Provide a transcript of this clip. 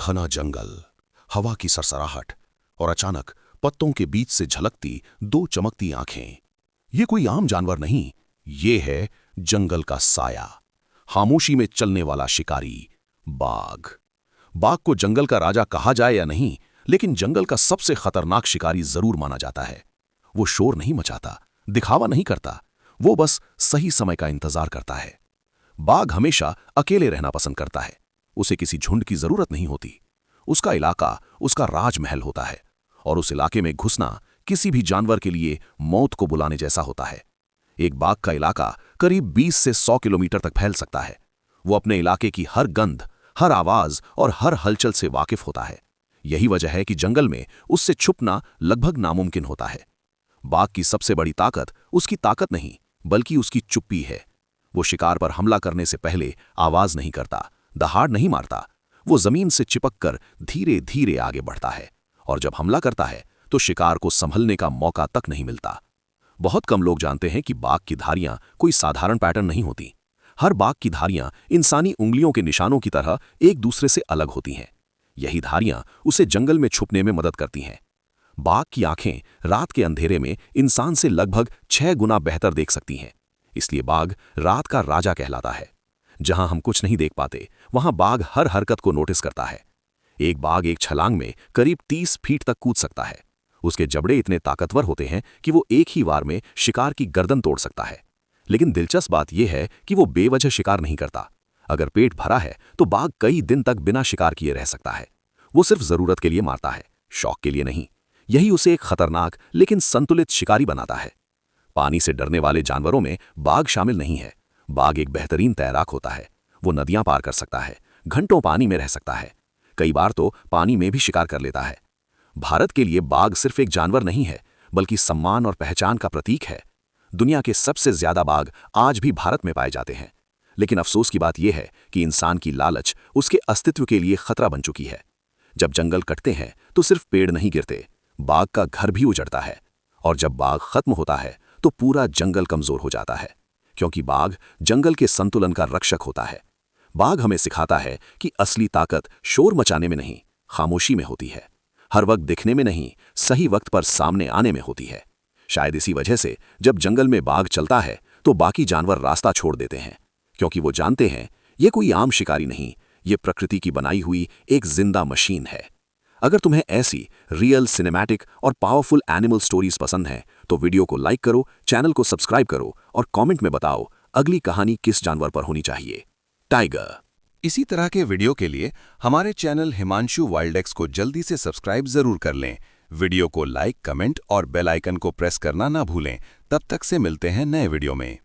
घना जंगल, हवा की सरसराहट और अचानक पत्तों के बीच से झलकती दो चमकती आंखें। ये कोई आम जानवर नहीं, ये है जंगल का साया, खामोशी में चलने वाला शिकारी, बाघ। बाघ को जंगल का राजा कहा जाए या नहीं, लेकिन जंगल का सबसे खतरनाक शिकारी जरूर माना जाता है। वो शोर नहीं मचाता, दिखावा नहीं करता, वो बस सही समय का इंतजार करता है। बाघ हमेशा अकेले रहना पसंद करता है, उसे किसी झुंड की जरूरत नहीं होती। उसका इलाका उसका राजमहल होता है और उस इलाके में घुसना किसी भी जानवर के लिए मौत को बुलाने जैसा होता है। एक बाघ का इलाका करीब 20 से 100 किलोमीटर तक फैल सकता है। वो अपने इलाके की हर गंध, हर आवाज और हर हलचल से वाकिफ होता है। यही वजह है कि जंगल में उससे छुपना लगभग नामुमकिन होता है। बाघ की सबसे बड़ी ताकत उसकी ताकत नहीं, बल्कि उसकी चुप्पी है। वो शिकार पर हमला करने से पहले आवाज नहीं करता, दहाड़ नहीं मारता। वो जमीन से चिपककर धीरे धीरे आगे बढ़ता है और जब हमला करता है तो शिकार को संभलने का मौका तक नहीं मिलता। बहुत कम लोग जानते हैं कि बाघ की धारियां कोई साधारण पैटर्न नहीं होती। हर बाघ की धारियां इंसानी उंगलियों के निशानों की तरह एक दूसरे से अलग होती हैं। यही धारियां उसे जंगल में छुपने में मदद करती हैं। बाघ की आंखें रात के अंधेरे में इंसान से लगभग 6 गुना बेहतर देख सकती हैं। इसलिए बाघ रात का राजा कहलाता है। जहां हम कुछ नहीं देख पाते, वहां बाघ हर हरकत को नोटिस करता है। एक बाघ एक छलांग में करीब 30 फीट तक कूद सकता है। उसके जबड़े इतने ताकतवर होते हैं कि वो एक ही वार में शिकार की गर्दन तोड़ सकता है। लेकिन दिलचस्प बात यह है कि वो बेवजह शिकार नहीं करता। अगर पेट भरा है तो बाघ कई दिन तक बिना शिकार किए रह सकता है। वो सिर्फ जरूरत के लिए मारता है, शौक के लिए नहीं। यही उसे एक खतरनाक लेकिन संतुलित शिकारी बनाता है। पानी से डरने वाले जानवरों में बाघ शामिल नहीं है। बाघ एक बेहतरीन तैराक होता है। वो नदियां पार कर सकता है, घंटों पानी में रह सकता है, कई बार तो पानी में भी शिकार कर लेता है। भारत के लिए बाघ सिर्फ एक जानवर नहीं है, बल्कि सम्मान और पहचान का प्रतीक है। दुनिया के सबसे ज्यादा बाघ आज भी भारत में पाए जाते हैं। लेकिन अफसोस की बात यह है कि इंसान की लालच उसके अस्तित्व के लिए खतरा बन चुकी है। जब जंगल कटते हैं तो सिर्फ पेड़ नहीं गिरते, बाघ का घर भी उजड़ता है। और जब बाघ खत्म होता है तो पूरा जंगल कमजोर हो जाता है, क्योंकि बाघ जंगल के संतुलन का रक्षक होता है। बाघ हमें सिखाता है कि असली ताकत शोर मचाने में नहीं, खामोशी में होती है। हर वक्त दिखने में नहीं, सही वक्त पर सामने आने में होती है। शायद इसी वजह से जब जंगल में बाघ चलता है तो बाकी जानवर रास्ता छोड़ देते हैं, क्योंकि वो जानते हैं ये कोई आम शिकारी नहीं, ये प्रकृति की बनाई हुई एक जिंदा मशीन है। अगर तुम्हें ऐसी रियल, सिनेमैटिक और पावरफुल एनिमल स्टोरीज पसंद हैं तो वीडियो को लाइक करो, चैनल को सब्सक्राइब करो और कमेंट में बताओ अगली कहानी किस जानवर पर होनी चाहिए। टाइगर। इसी तरह के वीडियो के लिए हमारे चैनल हिमांशु वाइल्डएक्स को जल्दी से सब्सक्राइब जरूर कर लें। वीडियो को लाइक, कमेंट और बेल आइकन को प्रेस करना ना भूलें। तब तक से मिलते हैं नए वीडियो में।